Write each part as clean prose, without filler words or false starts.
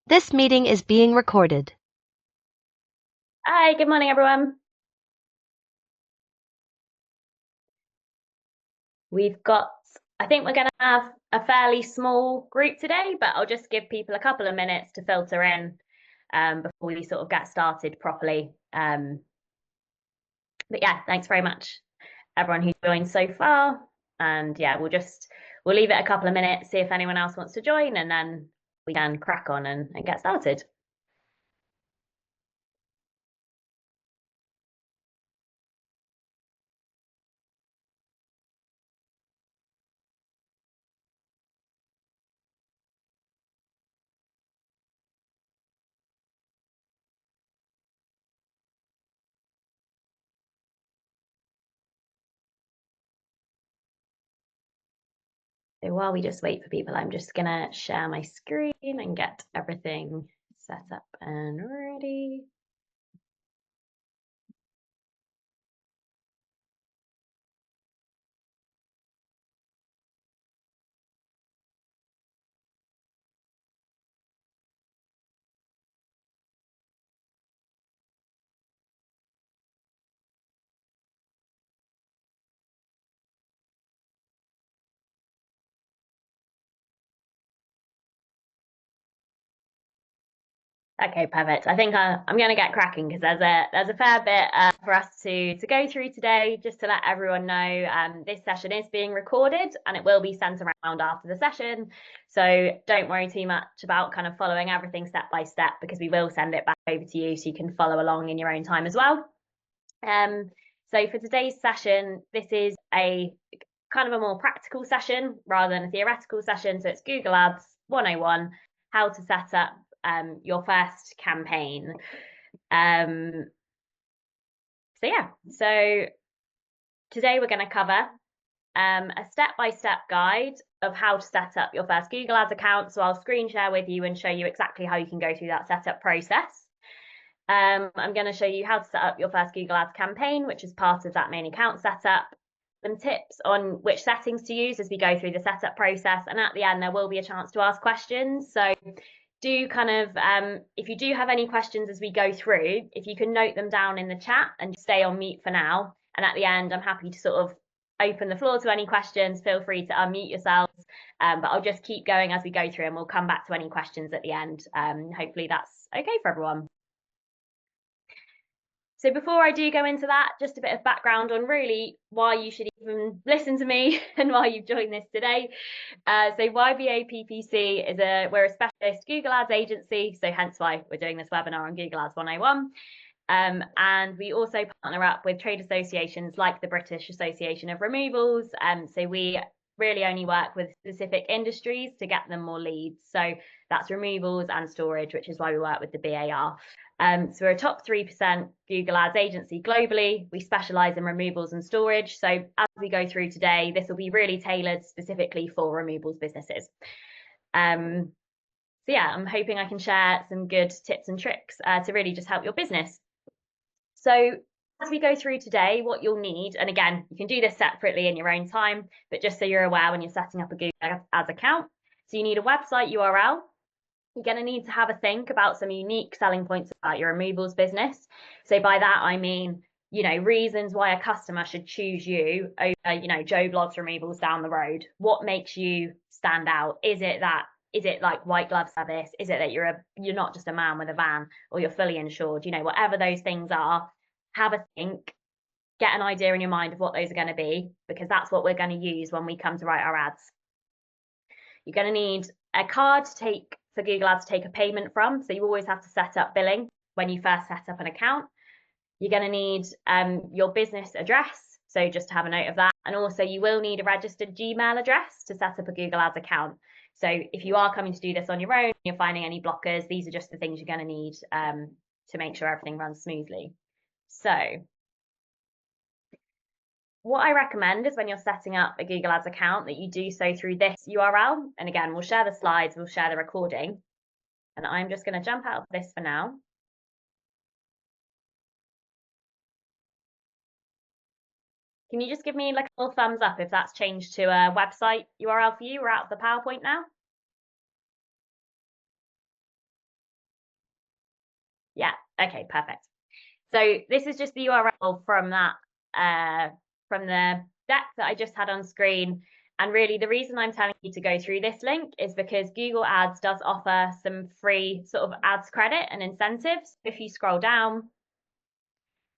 This meeting is being recorded. Hi, good morning, everyone. I think we're going to have a fairly small group today, but I'll just give people a couple of minutes to filter in before we sort of get started properly. But yeah, thanks very much, everyone who's joined so far. And yeah, we'll leave it a couple of minutes, see if anyone else wants to join, and then we can crack on and get started. So while we just wait for people, I'm just going to share my screen and get everything set up and ready. Okay, perfect. I think I'm going to get cracking because there's a fair bit for us to go through today. Just to let everyone know, this session is being recorded and it will be sent around after the session. So don't worry too much about kind of following everything step by step because we will send it back over to you so you can follow along in your own time as well. So for today's session, this is a kind of a more practical session rather than a theoretical session. So it's Google Ads 101, how to set up your first campaign. So today we're going to cover a step-by-step guide of how to set up your first Google Ads account. So I'll screen share with you and show you exactly how you can go through that setup process. I'm going to show you how to set up your first Google Ads campaign, which is part of that main account setup. Some tips on which settings to use as we go through the setup process. And at the end, there will be a chance to ask questions. So do kind of, if you do have any questions as we go through, if you can note them down in the chat and stay on mute for now. And at the end, I'm happy to sort of open the floor to any questions. Feel free to unmute yourselves. But I'll just keep going as we go through and we'll come back to any questions at the end. Hopefully that's okay for everyone. So before I do go into that, just a bit of background on really why you should even listen to me and why you've joined this today. So YBA PPC we're a specialist Google Ads agency, so hence why we're doing this webinar on Google Ads 101. And we also partner up with trade associations like the British Association of Removals. So we really only work with specific industries to get them more leads. So that's removals and storage, which is why we work with the BAR. So we're a top 3% Google Ads agency globally. We specialize in removals and storage. So as we go through today, this will be really tailored specifically for removals businesses. So yeah, I'm hoping I can share some good tips and tricks to really just help your business. So as we go through today, what you'll need, and again, you can do this separately in your own time, but just so you're aware when you're setting up a Google Ads account. So you need a website URL. You're going to need to have a think about some unique selling points about your removals business. So by that, I mean, reasons why a customer should choose you over, Joe Blogs Removals down the road. What makes you stand out? Is it like white glove service? Is it that you're not just a man with a van or you're fully insured? Whatever those things are, have a think, get an idea in your mind of what those are going to be, because that's what we're going to use when we come to write our ads. You're going to need a card for Google Ads to take a payment from. So you always have to set up billing when you first set up an account. You're going to need your business address. So just to have a note of that. And also you will need a registered Gmail address to set up a Google Ads account. So if you are coming to do this on your own, you're finding any blockers, these are just the things you're going to need to make sure everything runs smoothly. So what I recommend is when you're setting up a Google Ads account that you do so through this URL. And again, we'll share the slides, we'll share the recording. And I'm just going to jump out of this for now. Can you just give me like a little thumbs up if that's changed to a website URL for you? We're out of the PowerPoint now. Yeah, okay, perfect. So this is just the URL from that from the deck that I just had on screen. And really the reason I'm telling you to go through this link is because Google Ads does offer some free sort of ads credit and incentives. If you scroll down,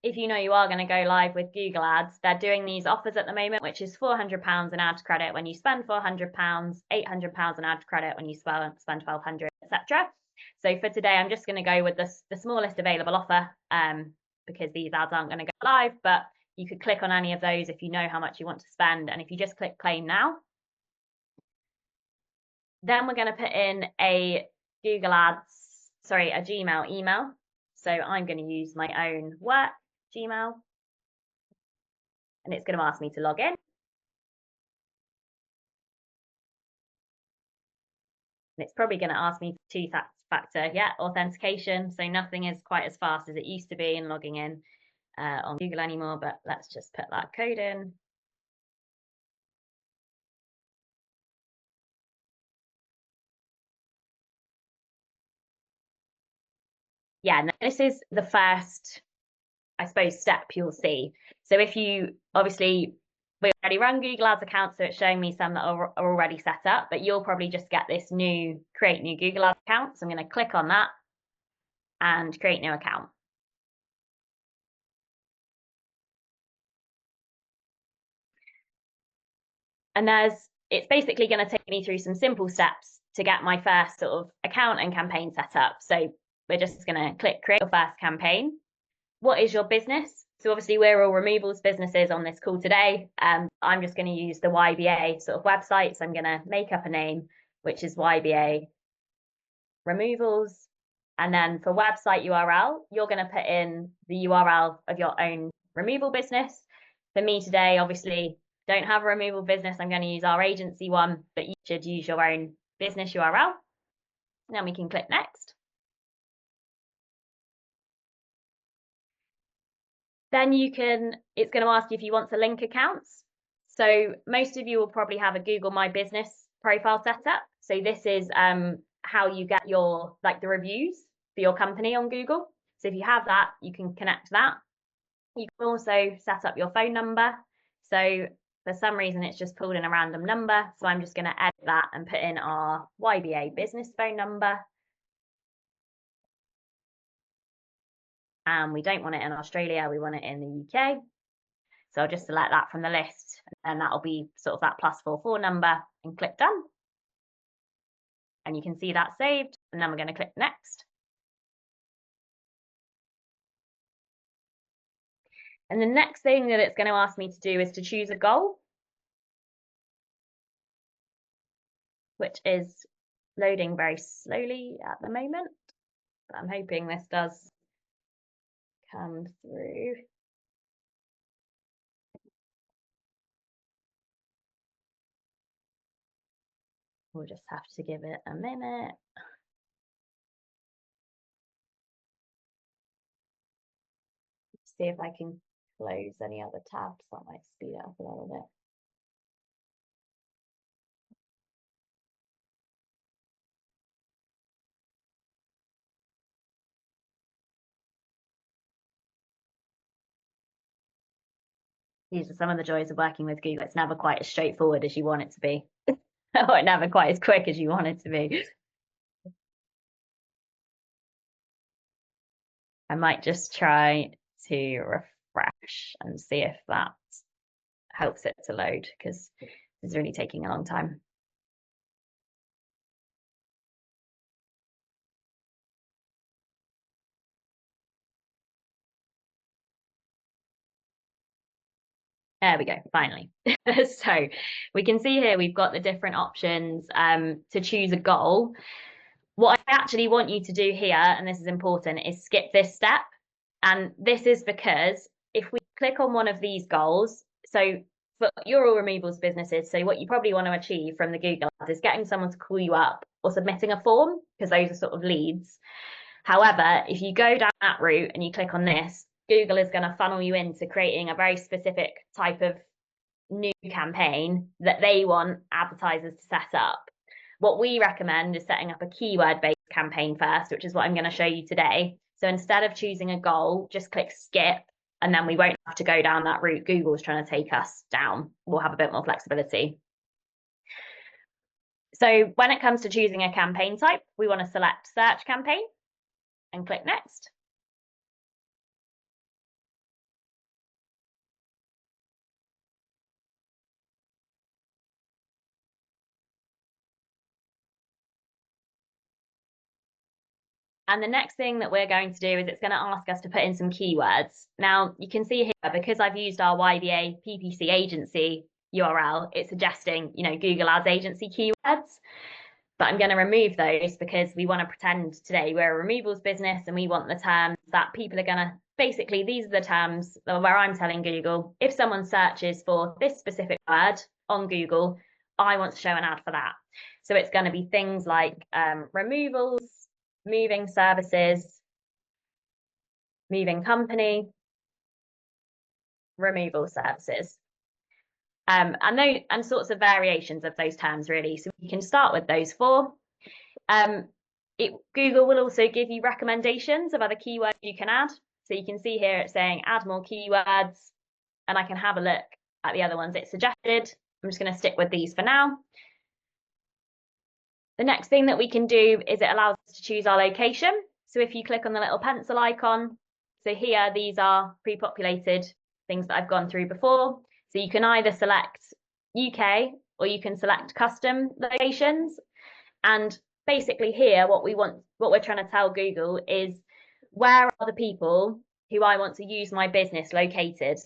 if you know you are going to go live with Google Ads, they're doing these offers at the moment, which is £400 in ad credit when you spend £400, £800 in ad credit when you spend £1,200, etc. So for today, I'm just going to go with the smallest available offer because these ads aren't going to go live, but you could click on any of those if you know how much you want to spend. And if you just click claim now, then we're going to put in a Gmail email. So I'm going to use my own work Gmail. And it's going to ask me to log in. And it's probably going to ask me two-factor authentication. So nothing is quite as fast as it used to be in logging in on Google anymore, but let's just put that code in. Yeah, and this is the first, I suppose, step you'll see. So if you, obviously, we already run Google Ads account, so it's showing me some that are already set up, but you'll probably just get this create new Google Ads account. So I'm going to click on that and create new account. And it's basically going to take me through some simple steps to get my first sort of account and campaign set up. So we're just going to click create your first campaign. What is your business? So obviously we're all removals businesses on this call today. I'm just going to use the YBA sort of website. So I'm going to make up a name, which is YBA Removals. And then for website URL, you're going to put in the URL of your own removal business. For me today, obviously, don't have a removal business. I'm going to use our agency one, but you should use your own business URL. And then we can click next. Then it's going to ask you if you want to link accounts. So most of you will probably have a Google My Business profile set up. So this is how you get the reviews for your company on Google. So if you have that, you can connect that. You can also set up your phone number. So for some reason, it's just pulled in a random number. So I'm just going to edit that and put in our YBA business phone number. And we don't want it in Australia, we want it in the UK. So I'll just select that from the list, and that'll be sort of that +44 number, and click done. And you can see that saved, and then we're going to click next. And the next thing that it's going to ask me to do is to choose a goal, which is loading very slowly at the moment. But I'm hoping this does come through. We'll just have to give it a minute. See if I can close any other tabs. That might speed it up a little bit. These are some of the joys of working with Google. It's never quite as straightforward as you want it to be, or never quite as quick as you want it to be. I might just try to refresh and see if that helps it to load, because it's really taking a long time. There we go, finally. So we can see here we've got the different options to choose a goal. What I actually want you to do here, and this is important, is skip this step. And this is because if we click on one of these goals, so for your all removals businesses, so what you probably want to achieve from the Google Ads is getting someone to call you up or submitting a form, because those are sort of leads. However, if you go down that route and you click on this, Google is going to funnel you into creating a very specific type of new campaign that they want advertisers to set up. What we recommend is setting up a keyword-based campaign first, which is what I'm going to show you today. So instead of choosing a goal, just click skip, and then we won't have to go down that route Google's trying to take us down. We'll have a bit more flexibility. So when it comes to choosing a campaign type, we want to select search campaign and click next. And the next thing that we're going to do is it's going to ask us to put in some keywords. Now you can see here, because I've used our YBA PPC agency URL, it's suggesting, Google Ads agency keywords, but I'm going to remove those because we want to pretend today we're a removals business and we want the terms that people are going to, basically these are the terms where I'm telling Google, if someone searches for this specific word on Google, I want to show an ad for that. So it's going to be things like removals, moving services, moving company, removal services, and sorts of variations of those terms really. So we can start with those four. Google will also give you recommendations of other keywords you can add. So you can see here it's saying add more keywords, and I can have a look at the other ones it suggested. I'm just going to stick with these for now. The next thing that we can do is it allows us to choose our location. So if you click on the little pencil icon, so here these are pre-populated things that I've gone through before. So you can either select UK or you can select custom locations. And basically here, what we're trying to tell Google is where are the people who I want to use my business located.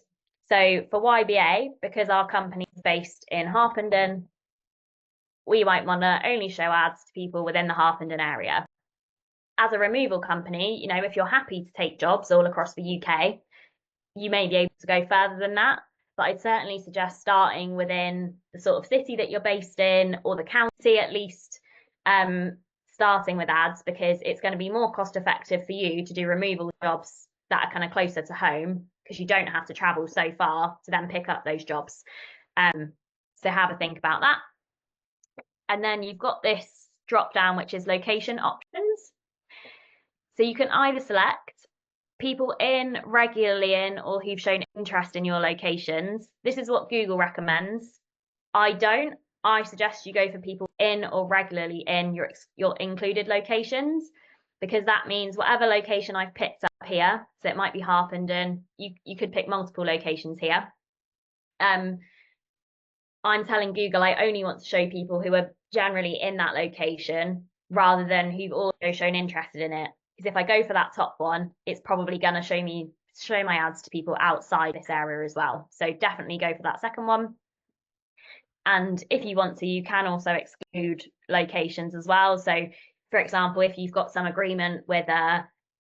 So for YBA, because our company is based in Harpenden, we might want to only show ads to people within the Harpenden area. As a removal company, if you're happy to take jobs all across the UK, you may be able to go further than that. But I'd certainly suggest starting within the sort of city that you're based in, or the county at least, starting with ads, because it's going to be more cost effective for you to do removal jobs that are kind of closer to home, because you don't have to travel so far to then pick up those jobs. So have a think about that. And then you've got this drop down, which is location options. So you can either select people regularly in, or who've shown interest in your locations. This is what Google recommends. I don't. I suggest you go for people in or regularly in your included locations, because that means whatever location I've picked up here, so it might be Harpenden, you could pick multiple locations here. I'm telling Google I only want to show people who are generally in that location rather than who've also shown interested in it. Because if I go for that top one, it's probably going to show my ads to people outside this area as well. So definitely go for that second one. And if you want to, you can also exclude locations as well. So for example, if you've got some agreement with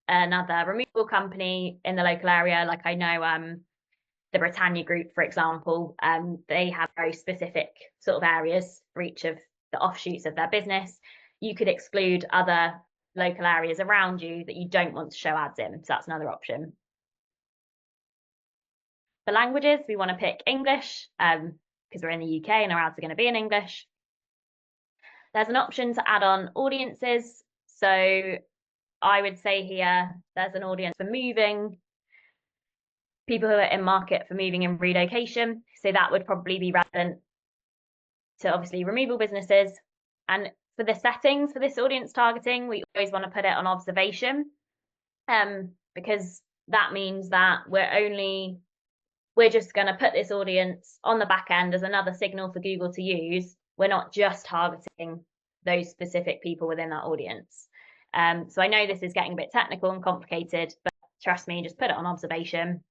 another removal company in the local area, like I know the Britannia Group, for example, they have very specific sort of areas for each of the offshoots of their business. You could exclude other local areas around you that you don't want to show ads in. So that's another option. For languages, we want to pick English because we're in the UK and our ads are going to be in English. There's an option to add on audiences. So I would say here, there's an audience for moving, people who are in market for moving and relocation. So that would probably be relevant to obviously removal businesses. And for the settings for this audience targeting, we always want to put it on observation, because that means that we're just going to put this audience on the back end as another signal for Google to use. We're not just targeting those specific people within that audience. So I know this is getting a bit technical and complicated, but trust me, just put it on observation.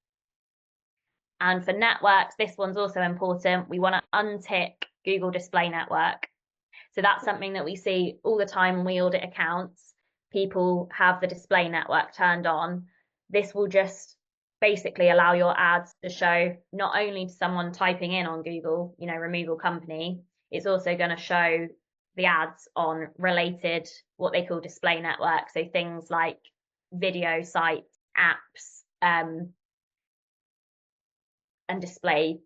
And for networks, this one's also important. We want to untick Google Display Network. So that's something that we see all the time when we audit accounts. People have the display network turned on. This will just basically allow your ads to show not only to someone typing in on Google, removal company, it's also going to show the ads on related, what they call display network. So things like video sites, apps, and display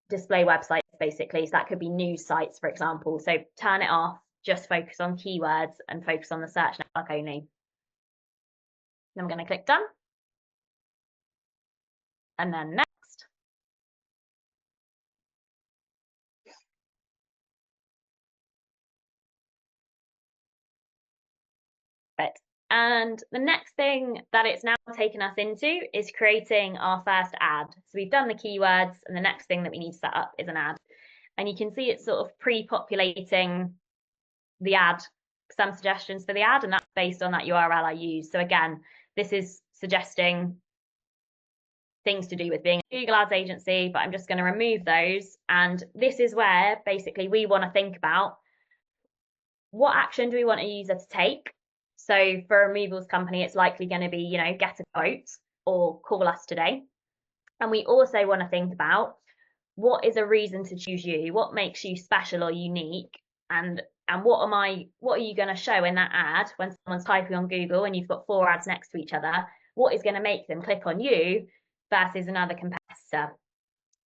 websites, basically. So that could be news sites, for example. So turn it off, just focus on keywords and focus on the search network only. Then I'm going to click done. And then next. Right. And the next thing that it's now taken us into is creating our first ad. So we've done the keywords, and the next thing that we need to set up is an ad. And you can see it's sort of pre-populating the ad, some suggestions for the ad, and that's based on that URL I use. So again, this is suggesting things to do with being a Google Ads agency, but I'm just going to remove those. And this is where basically we want to think about what action do we want a user to take. So for a removals company, it's likely going to be, get a quote or call us today. And we also want to think about what is a reason to choose you, what makes you special or unique, and what are you going to show in that ad when someone's typing on Google and you've got 4 ads next to each other? What is going to make them click on you versus another competitor?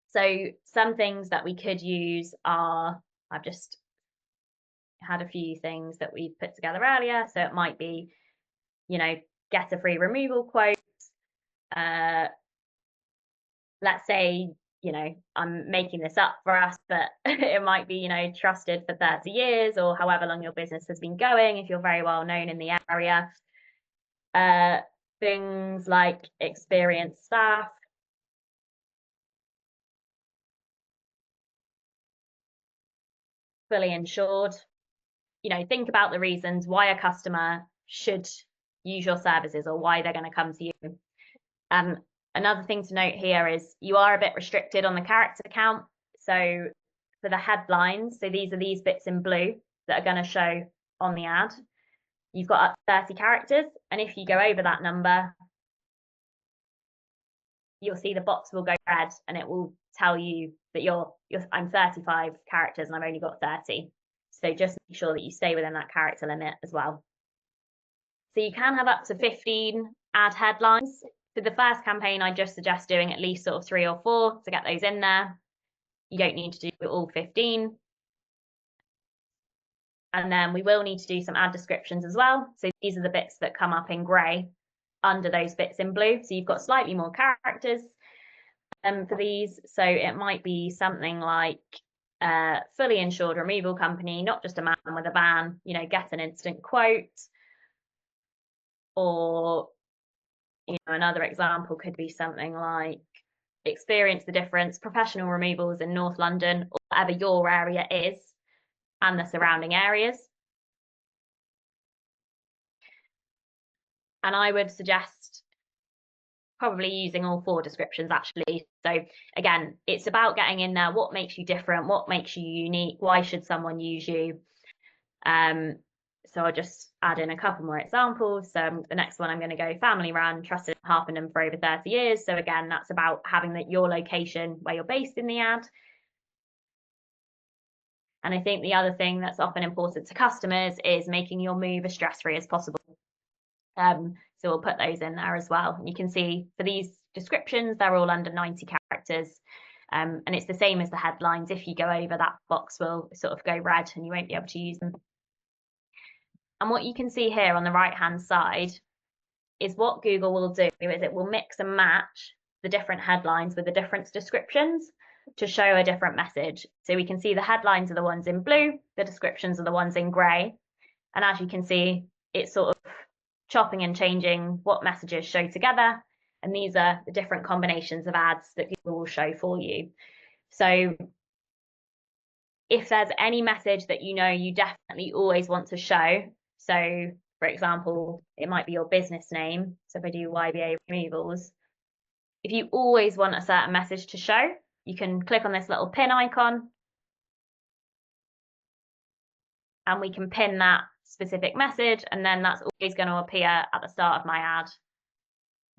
So some things that we could use are, I've just had a few things that we've put together earlier. So it might be, get a free removal quote. Let's say, I'm making this up for us, but it might be, trusted for 30 years or however long your business has been going, if you're very well known in the area. Things like experienced staff. Fully insured. Think about the reasons why a customer should use your services or why they're going to come to you. Another thing to note here is you are a bit restricted on the character count. So for the headlines, so these are these bits in blue that are going to show on the ad. You've got up to 30 characters. And if you go over that number, you'll see the box will go red and it will tell you that I'm 35 characters and I've only got 30. So just make sure that you stay within that character limit as well. So you can have up to 15 ad headlines. For the first campaign, I just suggest doing at least sort of 3 or 4 to get those in there. You don't need to do all 15. And then we will need to do some ad descriptions as well. So these are the bits that come up in grey under those bits in blue. So you've got slightly more characters for these. So it might be something like fully insured removal company, not just a man with a van, get an instant quote. Or, another example could be something like experience the difference, professional removals in North London, or whatever your area is, and the surrounding areas. And I would suggest probably using all 4 descriptions actually. So again, it's about getting in there what makes you different, what makes you unique, why should someone use you. So I'll just add in a couple more examples. The next one I'm going to go family run, trusted in Harpenden for over 30 years. So again, that's about having your location where you're based in the ad. And I think the other thing that's often important to customers is making your move as stress-free as possible. So we'll put those in there as well. And you can see for these descriptions, they're all under 90 characters. And it's the same as the headlines. If you go over, that box will sort of go red and you won't be able to use them. And what you can see here on the right-hand side is what Google will do is it will mix and match the different headlines with the different descriptions to show a different message. So we can see the headlines are the ones in blue, the descriptions are the ones in grey. And as you can see, it's sort of chopping and changing what messages show together. And these are the different combinations of ads that Google will show for you. So if there's any message that you definitely always want to show, so for example, it might be your business name. So if I do YBA Removals, if you always want a certain message to show, you can click on this little pin icon and we can pin that specific message, and then that's always going to appear at the start of my ad,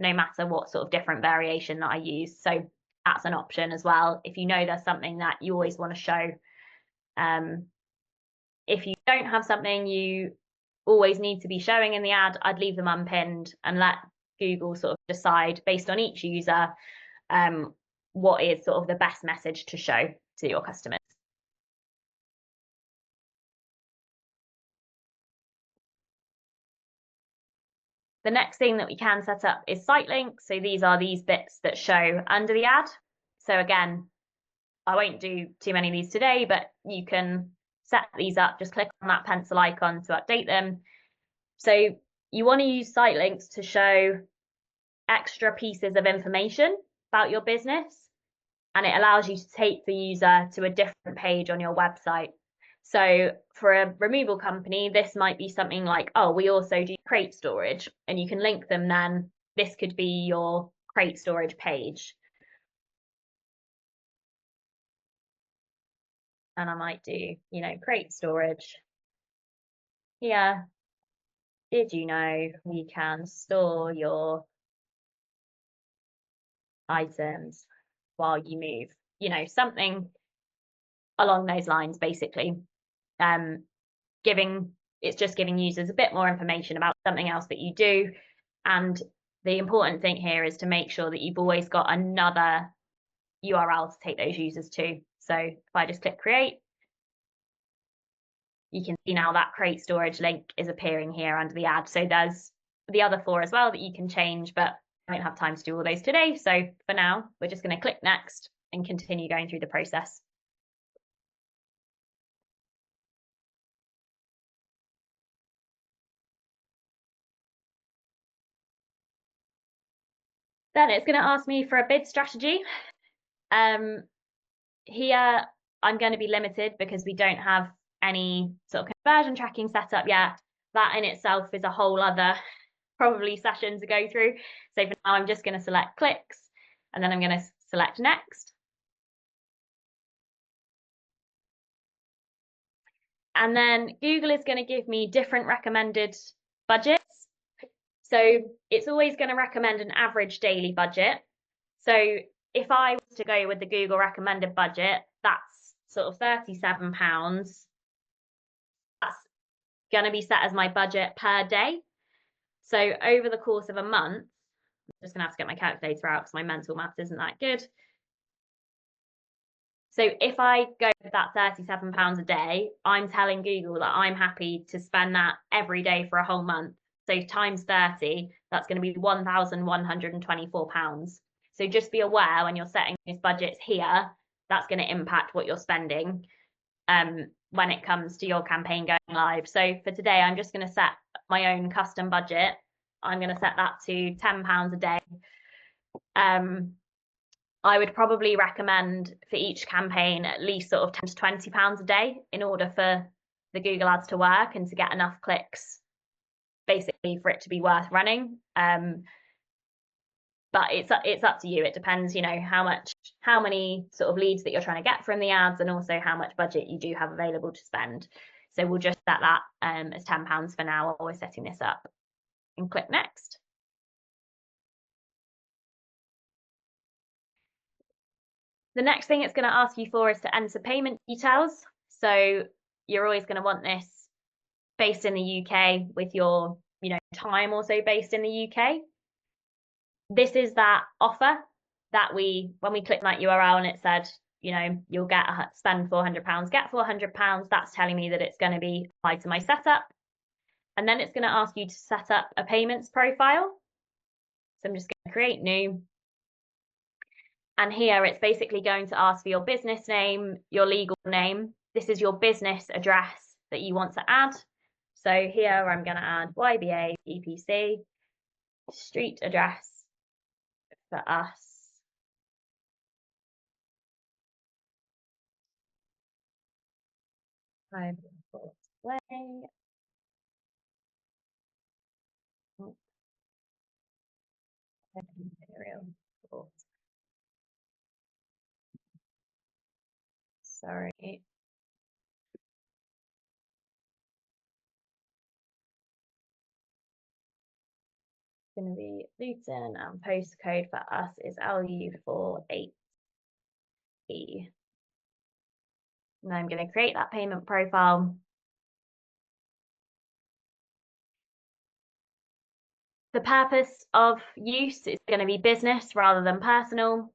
no matter what sort of different variation that I use. So that's an option as well. If you know there's something that you always want to show. If you don't have something you always need to be showing in the ad, I'd leave them unpinned and let Google sort of decide based on each user what is sort of the best message to show to your customers. The next thing that we can set up is site links. So these are these bits that show under the ad. So again, I won't do too many of these today, but you can set these up. Just click on that pencil icon to update them. So you want to use site links to show extra pieces of information about your business, and it allows you to take the user to a different page on your website. So for a removal company, this might be something like, oh, we also do crate storage, and you can link them then. This could be your crate storage page. And I might do, crate storage. Here, did you know we can store your items while you move? Something along those lines, basically. It's just giving users a bit more information about something else that you do. And the important thing here is to make sure that you've always got another URL to take those users to. So if I just click create, you can see now that crate storage link is appearing here under the ad. So there's the other 4 as well that you can change, but I don't have time to do all those today. So for now, we're just going to click next and continue going through the process. Then it's going to ask me for a bid strategy. Here, I'm going to be limited because we don't have any sort of conversion tracking set up yet. That in itself is a whole other probably session to go through. So for now, I'm just going to select clicks, and then I'm going to select next. And then Google is going to give me different recommended budgets. So it's always going to recommend an average daily budget. So if I was to go with the Google recommended budget, that's sort of £37. That's going to be set as my budget per day. So over the course of a month, I'm just going to have to get my calculator out because my mental math isn't that good. So if I go with that £37 a day, I'm telling Google that I'm happy to spend that every day for a whole month. So times 30, that's going to be £1,124. So just be aware when you're setting these budgets here, that's going to impact what you're spending when it comes to your campaign going live. So for today, I'm just going to set my own custom budget. I'm going to set that to £10 a day. I would probably recommend for each campaign at least sort of £10 to £20 a day in order for the Google ads to work and to get enough clicks, basically, for it to be worth running. But it's up to you. It depends, how many sort of leads that you're trying to get from the ads, and also how much budget you do have available to spend. So we'll just set that as £10 for now while we're setting this up, and click next. The next thing it's going to ask you for is to enter payment details. So you're always going to want this based in the UK with your, time also based in the UK. This is that offer that when we clicked that URL and it said, you'll spend £400, get £400. That's telling me that it's going to be applied to my setup. And then it's going to ask you to set up a payments profile. So I'm just going to create new. And here it's basically going to ask for your business name, your legal name. This is your business address that you want to add. So here I'm going to add YBA EPC, street address for us. Sorry. It's going to be Luton, and postcode for us is LU48E. And I'm going to create that payment profile. The purpose of use is going to be business rather than personal.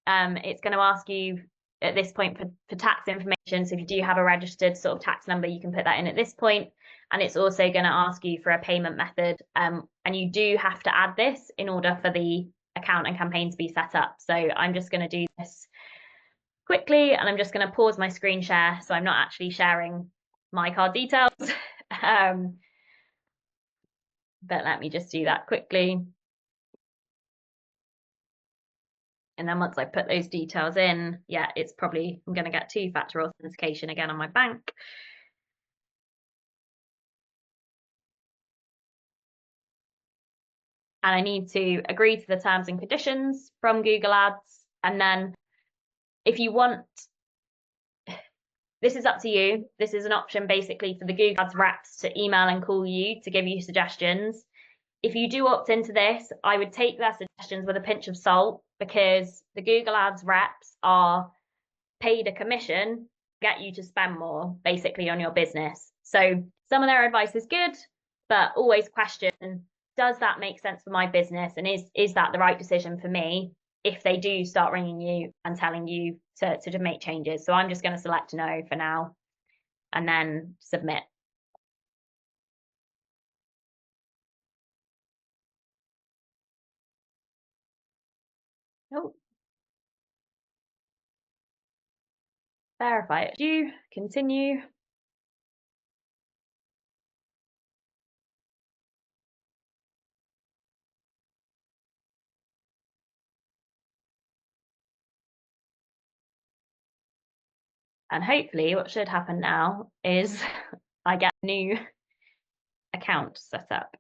It's going to ask you at this point for tax information. So if you do have a registered sort of tax number, you can put that in at this point. And it's also going to ask you for a payment method. And you do have to add this in order for the account and campaign to be set up. So I'm just going to do this quickly, and I'm just going to pause my screen share so I'm not actually sharing my card details. But let me just do that quickly. And then once I put those details in, yeah, it's probably, I'm going to get two-factor authentication again on my bank. And I need to agree to the terms and conditions from Google Ads. And then if you want, this is up to you. This is an option basically for the Google Ads reps to email and call you to give you suggestions. If you do opt into this, I would take their suggestions with a pinch of salt, because the Google Ads reps are paid a commission to get you to spend more basically on your business. So some of their advice is good, but always question, does that make sense for my business? And is that the right decision for me if they do start ringing you and telling you to make changes? So I'm just going to select no for now and then submit. Oh, verify it. Do continue. And hopefully what should happen now is I get a new account set up.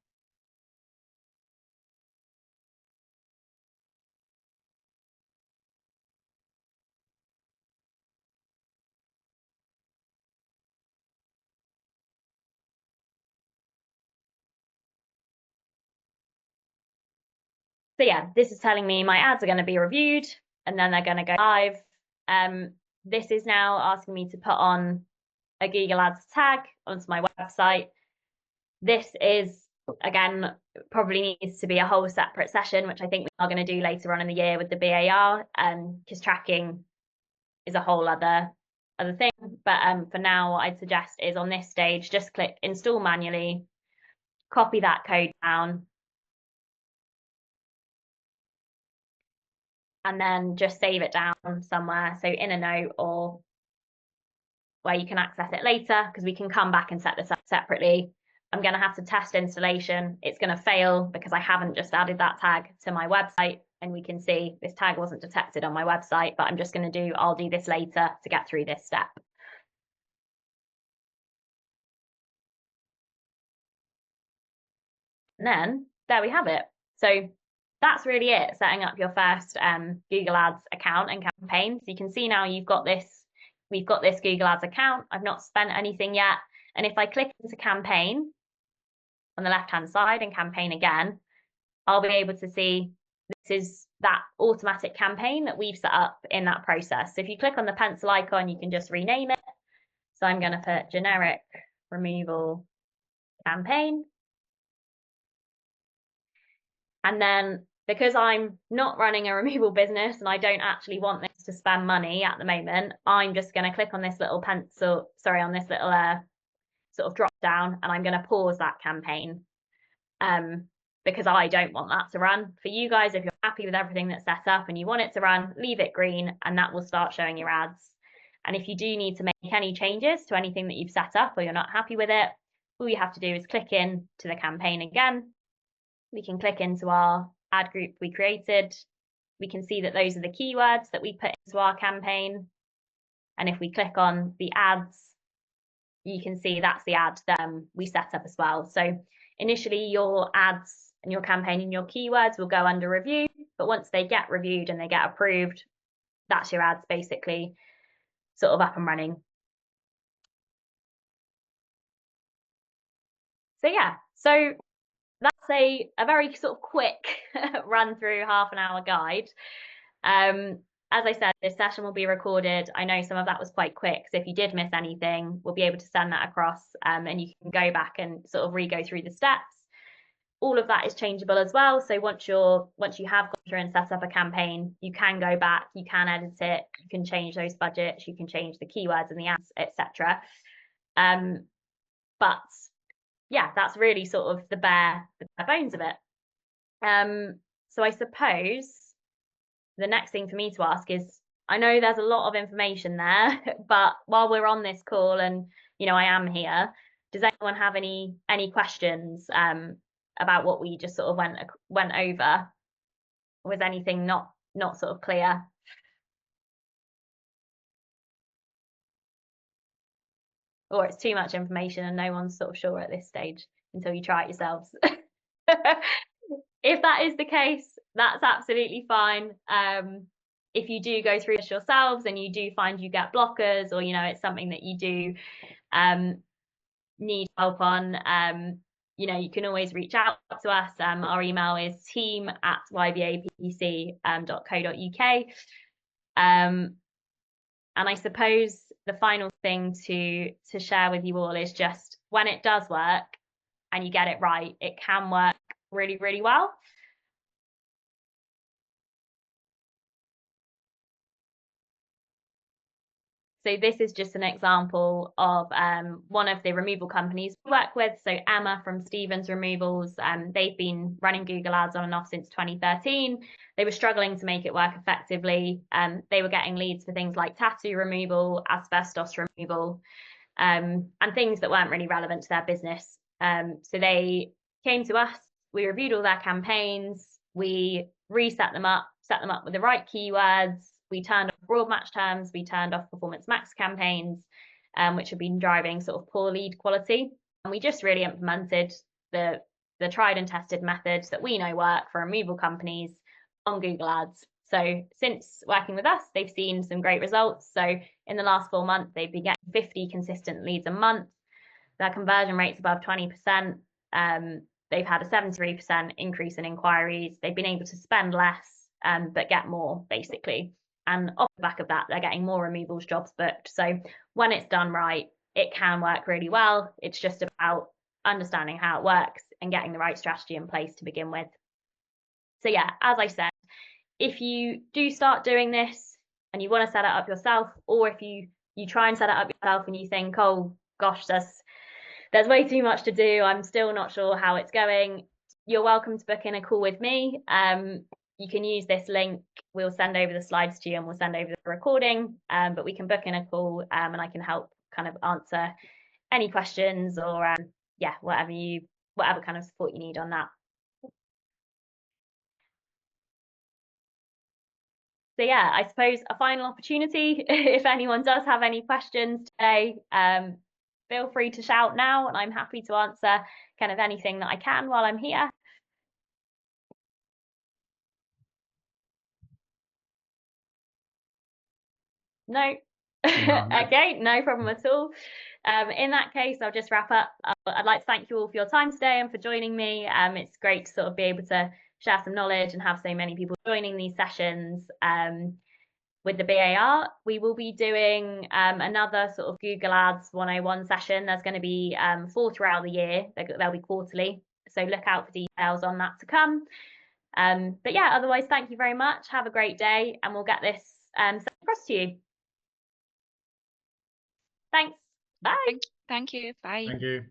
So yeah, this is telling me my ads are going to be reviewed and then they're going to go live. This is now asking me to put on a Google Ads tag onto my website. This is, again, probably needs to be a whole separate session, which I think we are going to do later on in the year with the BAR, because tracking is a whole other thing. But for now, what I'd suggest is on this stage, just click install manually, copy that code down, and then just save it down somewhere. So in a note or where you can access it later, because we can come back and set this up separately. I'm going to have to test installation. It's going to fail because I haven't just added that tag to my website. And we can see this tag wasn't detected on my website, but I'm just going to I'll do this later to get through this step. And then there we have it. So that's really it, setting up your first Google Ads account and campaign. So you can see now we've got this Google Ads account. I've not spent anything yet. And if I click into campaign on the left-hand side and campaign again, I'll be able to see this is that automatic campaign that we've set up in that process. So if you click on the pencil icon, you can just rename it. So I'm going to put generic removal campaign. And then because I'm not running a removal business and I don't actually want this to spend money at the moment, I'm just going to click on this little on this little sort of drop down, and I'm going to pause that campaign because I don't want that to run. For you guys, if you're happy with everything that's set up and you want it to run, leave it green and that will start showing your ads. And if you do need to make any changes to anything that you've set up or you're not happy with it, all you have to do is click in to the campaign again. We can click into our ad group we created. We can see that those are the keywords that we put into our campaign. And if we click on the ads, you can see that's the ad that we set up as well. So initially your ads and your campaign and your keywords will go under review, but once they get reviewed and they get approved, that's your ads basically sort of up and running. So yeah, so that's a very sort of quick run through half-an-hour guide. As I said, this session will be recorded. I know some of that was quite quick, so if you did miss anything, we'll be able to send that across, and you can go back and sort of re-go through the steps. All of that is changeable as well. So once you have gone through and set up a campaign, you can go back, you can edit it, you can change those budgets, you can change the keywords and the ads, etc. But yeah, that's really sort of the bare bones of it. So I suppose the next thing for me to ask is, I know there's a lot of information there, but while we're on this call and I am here, does anyone have any questions about what we just sort of went over? Was anything not sort of clear? Or it's too much information and no one's sort of sure at this stage until you try it yourselves? If that is the case, that's absolutely fine. If you do go through this yourselves and you do find you get blockers, or it's something that you do need help on, you can always reach out to us. Our email is team@ybapc.co.uk. And I suppose the final thing to share with you all is just, when it does work and you get it right, it can work really, really well. So this is just an example of one of the removal companies we work with. So Emma from Stevens Removals, they've been running Google Ads on and off since 2013. They were struggling to make it work effectively. They were getting leads for things like tattoo removal, asbestos removal, and things that weren't really relevant to their business. So they came to us, we reviewed all their campaigns, we reset them up, set them up with the right keywords. We turned off broad match terms, we turned off performance max campaigns, which have been driving sort of poor lead quality. And we just really implemented the tried and tested methods that we know work for removal companies on Google Ads. So since working with us, they've seen some great results. So in the last 4 months, they've been getting 50 consistent leads a month. Their conversion rate's above 20%. They've had a 73% increase in inquiries. They've been able to spend less, but get more, basically. And off the back of that, they're getting more removals jobs booked. So when it's done right, it can work really well. It's just about understanding how it works and getting the right strategy in place to begin with. So yeah, as I said, if you do start doing this and you want to set it up yourself, or if you try and set it up yourself and you think, oh gosh, there's way too much to do, I'm still not sure how it's going, you're welcome to book in a call with me. You can use this link. We'll send over the slides to you and we'll send over the recording, but we can book in a call, and I can help kind of answer any questions, or yeah, whatever kind of support you need on that. So yeah, I suppose a final opportunity, if anyone does have any questions today, feel free to shout now, and I'm happy to answer kind of anything that I can while I'm here. No. Okay, no problem at all. In that case, I'll just wrap up. I'd like to thank you all for your time today and for joining me. It's great to sort of be able to share some knowledge and have so many people joining these sessions. With the BAR, we will be doing another sort of Google Ads 101 session. There's going to be 4 throughout the year. They'll be quarterly, so look out for details on that to come. But yeah, otherwise, thank you very much. Have a great day, and we'll get this sent across to you. Thanks. Bye. Thank you. Bye. Thank you.